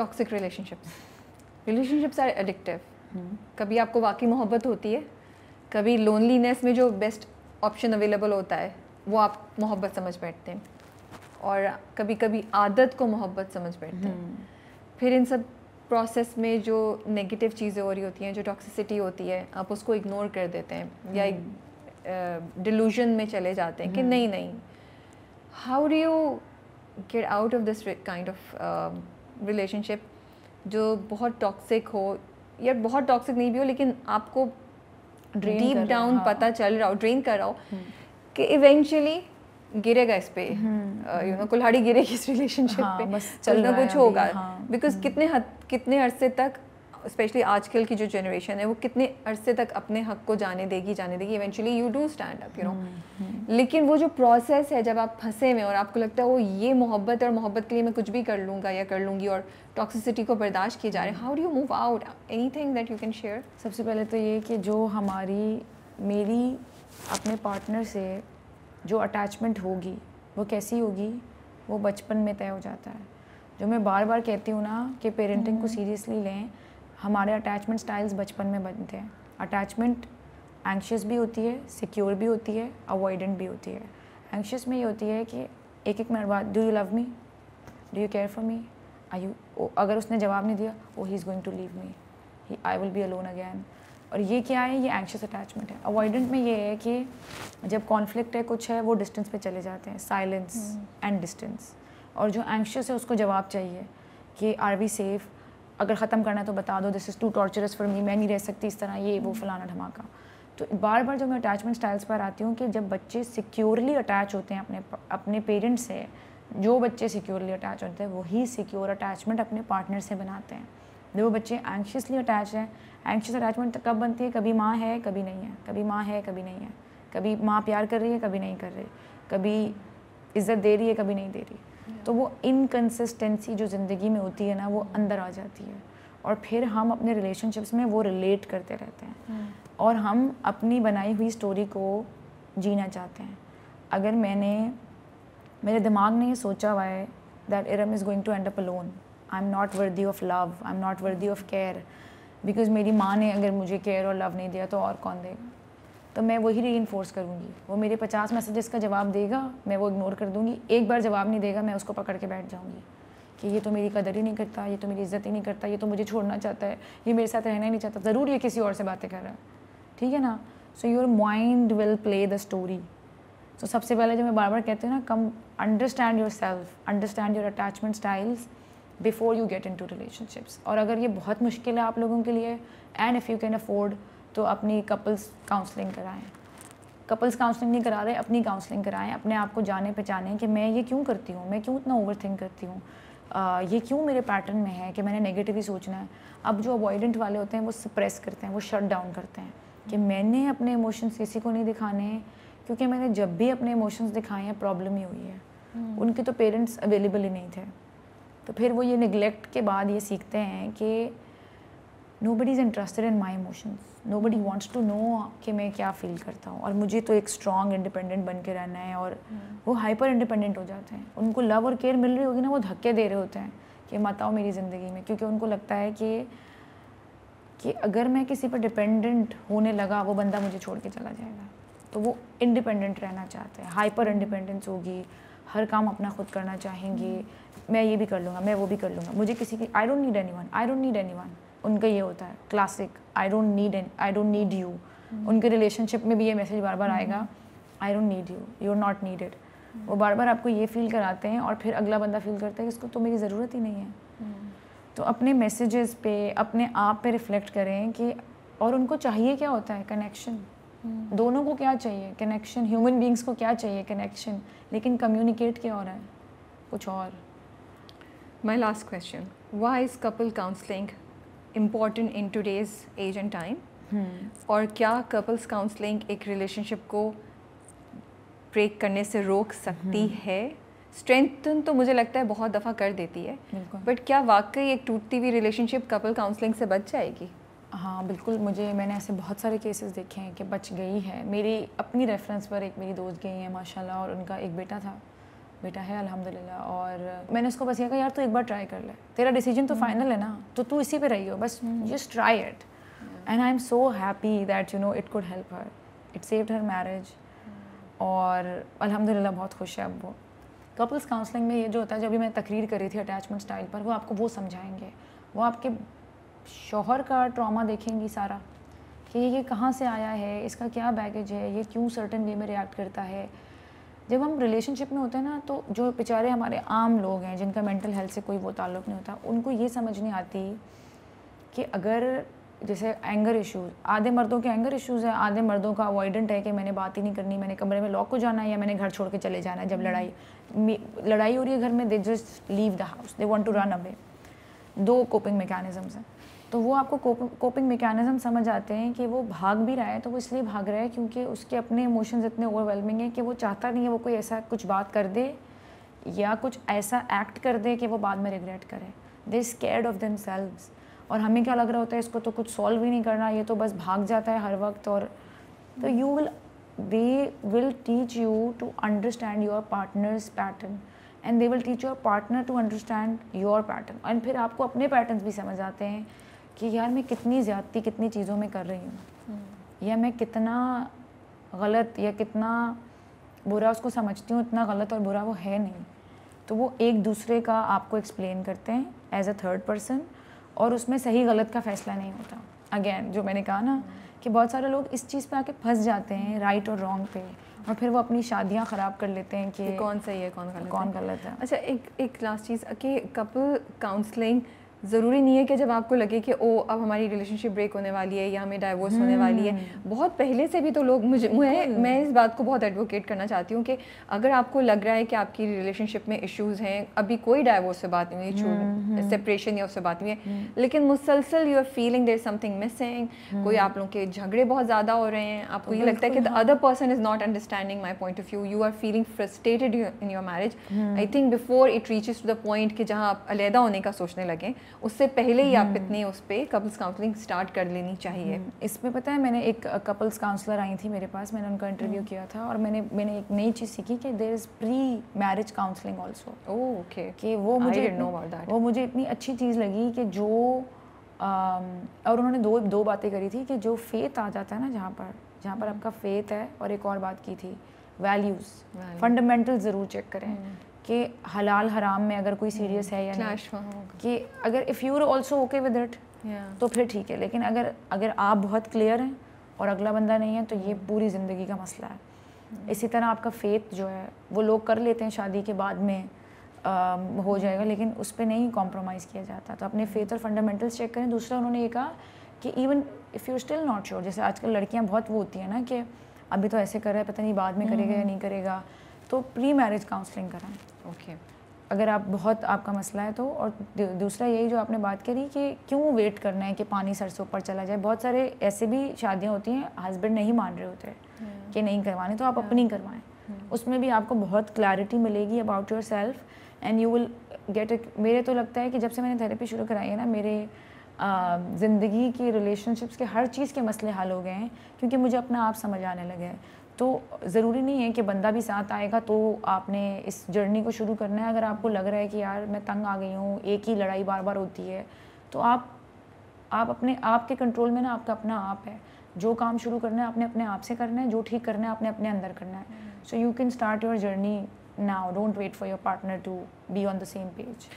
Toxic relationships are addictive. कभी आपको वाकई मोहब्बत होती है, कभी लोनलीनेस में जो बेस्ट ऑप्शन अवेलेबल होता है वो आप मोहब्बत समझ बैठते हैं, और कभी कभी आदत को मोहब्बत समझ बैठते हैं। फिर इन सब प्रोसेस में जो नेगेटिव चीज़ें हो रही होती हैं, जो टॉक्सिसिटी होती है, आप उसको इग्नोर कर देते हैं या एक डिल्यूजन में चले जाते हैं कि नहीं नहीं। How do you get out of this kind of relationship जो बहुत टॉक्सिक हो, या बहुत टॉक्सिक नहीं भी हो लेकिन आपको डीप डाउन पता चल रहा हो, ड्रेन कर रहा हो कि इवेंचुअली गिरेगा इस पे, यू नो, कुल्हाड़ी गिरेगी इस रिलेशनशिप पे, बस चल ना कुछ होगा। बिकॉज कितने अरसे तक, स्पेशली आजकल की जो जनरेशन है, वो कितने अरसे तक अपने हक को जाने देगी। Eventually you do stand up, you know. लेकिन वो जो प्रोसेस है, जब आप फंसे हुए और आपको लगता है वो ये मोहब्बत है और मोहब्बत के लिए मैं कुछ भी कर लूँगा या कर लूँगी, और टॉक्सिसिटी को बर्दाश्त किए जा रहे हैं, how do you move out? Anything that you can share? सबसे पहले तो ये कि जो मेरी अपने पार्टनर से जो अटैचमेंट होगी वो कैसी होगी, वो बचपन में तय हो जाता है। जो मैं बार बार कहती हूँ ना कि पेरेंटिंग को सीरियसली लें, हमारे अटैचमेंट स्टाइल्स बचपन में बनते हैं। अटैचमेंट एंग्शियस भी होती है, सिक्योर भी होती है, अवॉइडेंट भी होती है। एंग्शियस में ये होती है कि एक मिनट बाद, do you love me, do you care for me, I you, अगर उसने जवाब नहीं दिया, oh he is going to leave me, I will be alone again. और ये क्या है? ये एंग्शियस अटैचमेंट है। अवॉइडेंट में ये है कि जब कॉन्फ्लिक्ट है, कुछ है, वो डिस्टेंस पे चले जाते हैं, साइलेंस एंड डिस्टेंस। और जो एंग्शियस है उसको जवाब चाहिए कि आर वी सेफ, अगर ख़त्म करना है तो बता दो, this is too torturous for me, मैं नहीं रह सकती इस तरह, ये वो फलाना धमाका। तो बार बार जो मैं अटैचमेंट स्टाइल्स पर आती हूँ कि जब बच्चे सिक्योरली अटैच होते हैं अपने पेरेंट्स से, जो बच्चे सिक्योरली अटैच होते हैं वही सिक्योर अटैचमेंट अपने पार्टनर से बनाते हैं। जो बच्चे एंग्शियसली अटैच हैं, एंग्शियस अटैचमेंट कब बनती है? कभी माँ है, कभी नहीं है, कभी माँ है, कभी नहीं है, कभी माँ प्यार कर रही है, कभी नहीं कर रही, कभी इज़्ज़त दे रही है, कभी नहीं दे रही। तो वो इनकन्सिस्टेंसी जो ज़िंदगी में होती है ना, वो अंदर आ जाती है, और फिर हम अपने रिलेशनशिप्स में वो रिलेट करते रहते हैं, और हम अपनी बनाई हुई स्टोरी को जीना चाहते हैं। अगर मेरे दिमाग ने ये सोचा हुआ है that Iram is going to end up alone, I am not worthy of love, I am not worthy of care, because मेरी माँ ने अगर मुझे केयर और लव नहीं दिया तो और कौन देगा? तो मैं वही रीइंफोर्स करूँगी। वो मेरे 50 मैसेजेस का जवाब देगा, मैं वो इग्नोर कर दूँगी। एक बार जवाब नहीं देगा, मैं उसको पकड़ के बैठ जाऊँगी कि ये तो मेरी कदर ही नहीं करता, ये तो मेरी इज़्ज़त ही नहीं करता, ये तो मुझे छोड़ना चाहता है, ये मेरे साथ रहना ही नहीं चाहता, ज़रूर ये किसी और से बातें कर रहा है, ठीक है ना। So your mind will play the story. तो सबसे पहले जो मैं बार बार कहती हूँ ना, come understand yourself, understand your attachment styles before you get into relationships. और अगर ये बहुत मुश्किल है आप लोगों के लिए, and if you can afford, तो अपनी कपल्स काउंसलिंग कराएं। कपल्स काउंसलिंग नहीं करा रहे, अपनी काउंसलिंग कराएं, अपने आप को जाने पहचानें कि मैं ये क्यों करती हूँ, मैं क्यों इतना ओवर थिंक करती हूँ, ये क्यों मेरे पैटर्न में है कि मैंने नेगेटिव ही सोचना है। अब जो अवॉइडेंट वाले होते हैं वो सप्रेस करते हैं, वो शट डाउन करते हैं कि मैंने अपने इमोशंस किसी को नहीं दिखाने, क्योंकि मैंने जब भी अपने इमोशंस दिखाए हैं प्रॉब्लम ही हुई है। उनके तो पेरेंट्स अवेलेबल ही नहीं थे, तो फिर वो ये निगलेक्ट के बाद ये सीखते हैं कि nobody is interested in my emotions, nobody wants to know कि मैं क्या फ़ील करता हूँ, और मुझे तो एक स्ट्रॉन्ग इंडिपेंडेंट बन के रहना है। और वो हाइपर इंडिपेंडेंट हो जाते हैं। उनको लव और केयर मिल रही होगी ना, वो धक्के दे रहे होते हैं कि मत आओ मेरी ज़िंदगी में, क्योंकि उनको लगता है कि अगर मैं किसी पर डिपेंडेंट होने लगा, वो बंदा मुझे छोड़ के चला जाएगा। तो वो इंडिपेंडेंट रहना चाहते हैं, हाइपर इंडिपेंडेंस होगी, हर काम अपना खुद करना चाहेंगे, मैं ये भी कर लूँगा, मैं वो भी कर लूँगा, मुझे किसी की I don't need anyone, I don't need anyone. उनका ये होता है classic, I don't need you. उनके रिलेशनशिप में भी ये मैसेज बार बार आएगा, I don't need you, you are not needed. वो बार बार आपको ये फील कराते हैं, और फिर अगला बंदा फील करता है कि इसको तो मेरी ज़रूरत ही नहीं है। तो अपने मैसेजेस पे, अपने आप पे रिफ्लेक्ट करें कि, और उनको चाहिए क्या होता है? कनेक्शन। दोनों को क्या चाहिए? कनेक्शन। ह्यूमन बींग्स को क्या चाहिए? कनेक्शन। लेकिन कम्युनिकेट क्या हो रहा है? कुछ और। My last question, why is couple counselling important in today's age and time? और क्या कपल्स काउंसलिंग एक रिलेशनशिप को ब्रेक करने से रोक सकती है? स्ट्रेंथन तो मुझे लगता है बहुत दफ़ा कर देती है, बट क्या वाकई एक टूटती हुई रिलेशनशिप कपल काउंसलिंग से बच जाएगी? हाँ बिल्कुल, मैंने ऐसे बहुत सारे केसेस देखे हैं कि बच गई है। मेरी अपनी रेफरेंस पर एक मेरी दोस्त गई है माशाल्लाह, और उनका एक बेटा था, बेटा है अल्हम्दुलिल्लाह। और मैंने उसको बस ये कहा यार तू एक बार ट्राई कर ले, तेरा डिसीजन तो फाइनल है ना, तो तू इसी पे रही हो बस, just try it. And I am so happy that you know it could help her, it saved her marriage. और अल्हम्दुलिल्लाह बहुत खुश है अब वो। कपल्स काउंसलिंग में ये जो होता है, जब भी मैं तकरीर कर रही थी अटैचमेंट स्टाइल पर, वो आपको वो समझाएंगे, वो आपके शौहर का ट्रॉमा देखेंगी सारा कि ये कहाँ से आया है, इसका क्या बैगेज है, ये क्यों सर्टेन वे में रिएक्ट करता है। जब हम रिलेशनशिप में होते हैं ना, तो जो बेचारे हमारे आम लोग हैं जिनका मेंटल हेल्थ से कोई वो ताल्लुक़ नहीं होता, उनको ये समझ नहीं आती कि अगर जैसे एंगर इश्यूज़, आधे मर्दों के एंगर इश्यूज़ हैं, आधे मर्दों का अवॉइडेंट है कि मैंने बात ही नहीं करनी, मैंने कमरे में लॉक हो जाना है या मैंने घर छोड़ के चले जाना है। जब लड़ाई हो रही है घर में, they just leave the house, they want to run away. 2 coping mechanisms हैं। तो वो आपको कोपिंग मैकेनिज़्म समझ आते हैं कि वो भाग भी रहा है तो वो इसलिए भाग रहा है क्योंकि उसके अपने इमोशंस इतने ओवरवेलमिंग हैं कि वो चाहता नहीं है वो कोई ऐसा कुछ बात कर दे या कुछ ऐसा एक्ट कर दे कि वो बाद में रिग्रेट करे। दे स्कैर्ड ऑफ देमसेल्व्स। और हमें क्या लग रहा होता है, इसको तो कुछ सॉल्व ही नहीं करना, ये तो बस भाग जाता है हर वक्त। और तो they will teach you to understand your partner's pattern and they will teach your partner to understand your pattern. And फिर आपको अपने पैटर्न्स भी समझ आते हैं कि यार मैं कितनी ज़्यादती कितनी चीज़ों में कर रही हूँ, या मैं कितना गलत या कितना बुरा उसको समझती हूँ, इतना गलत और बुरा वो है नहीं। तो वो एक दूसरे का आपको एक्सप्लेन करते हैं एज अ थर्ड पर्सन, और उसमें सही गलत का फैसला नहीं होता। अगेन जो मैंने कहा ना कि बहुत सारे लोग इस चीज़ पे आके फंस जाते हैं, राइट और रॉन्ग पे, और फिर वो अपनी शादियां ख़राब कर लेते हैं कि कौन सही है कौन गलत है। अच्छा, एक लास्ट चीज़ कि कपल काउंसलिंग ज़रूरी नहीं है कि जब आपको लगे कि ओ अब हमारी रिलेशनशिप ब्रेक होने वाली है या हमें डाइवोर्स होने वाली है, बहुत पहले से भी तो लोग मैं इस बात को बहुत एडवोकेट करना चाहती हूँ कि अगर आपको लग रहा है कि आपकी रिलेशनशिप में इश्यूज़ हैं, अभी कोई डाइवोर्स से बात नहीं हुई, सेपरेशन या उससे बात नहीं है, लेकिन मुसलसल you are feeling there something missing, कोई आप लोगों के झगड़े बहुत ज़्यादा हो रहे हैं, आपको ये लगता है कि the other person is not understanding my point of view, you are feeling frustrated in your marriage, I think before it reaches to the point कि जहाँ आप अलहदा होने का सोचने लगें, उससे पहले आप इतने उस पे कपल्स काउंसलिंग स्टार्ट कर लेनी चाहिए। इसमें पता है, मैंने एक कपल्स काउंसलर आई थी मेरे पास, मैंने उनका इंटरव्यू किया था, और मैंने एक नई चीज़ सीखी कि there is pre marriage counselling also. Okay. कि वो मुझे इतनी अच्छी चीज़ लगी कि जो और उन्होंने दो बातें करी थी कि जो फेथ आ जाता है ना, जहाँ पर आपका फेथ है, और एक और बात की थी वैल्यूज़, फंडामेंटल ज़रूर चेक करें कि हलाल हराम में अगर कोई सीरियस है या नहीं, कि अगर if you are also okay with it तो फिर ठीक है, लेकिन अगर आप बहुत क्लियर हैं और अगला बंदा नहीं है तो ये पूरी ज़िंदगी का मसला है। इसी तरह आपका फेथ जो है वो लोग कर लेते हैं शादी के बाद में हो जाएगा, लेकिन उस पर नहीं कॉम्प्रोमाइज़ किया जाता। तो अपने फेथ और फंडामेंटल्स चेक करें। दूसरा उन्होंने ये कहा कि even if you still not sure, जैसे आजकल लड़कियाँ बहुत वो होती हैं ना कि अभी तो ऐसे कर रहा है, पता नहीं बाद में करेगा या नहीं करेगा, तो प्री मैरिज काउंसलिंग कराएं। ओके। अगर आप बहुत आपका मसला है तो। और दूसरा यही जो आपने बात करी कि क्यों वेट करना है कि पानी सरसों पर चला जाए। बहुत सारे ऐसे भी शादियां होती हैं हस्बैंड नहीं मान रहे होते कि नहीं करवाने, तो आप अपनी करवाएं। उसमें भी आपको बहुत क्लैरिटी मिलेगी about your self and you will get it. मेरे तो लगता है कि जब से मैंने थेरेपी शुरू कराई है ना, मेरे ज़िंदगी की रिलेशनशिप्स के हर चीज़ के मसले हल हो गए हैं, क्योंकि मुझे अपना आप समझ आने लगे हैं। तो ज़रूरी नहीं है कि बंदा भी साथ आएगा तो आपने इस जर्नी को शुरू करना है। अगर आपको लग रहा है कि यार मैं तंग आ गई हूँ, एक ही लड़ाई बार बार होती है, तो आप अपने आप के कंट्रोल में ना, आपका अपना आप है। जो काम शुरू करना है आपने अपने आप से करना है, जो ठीक करना है आपने अपने अंदर करना है। So you can start your journey now, don't wait for your partner to be on the same page.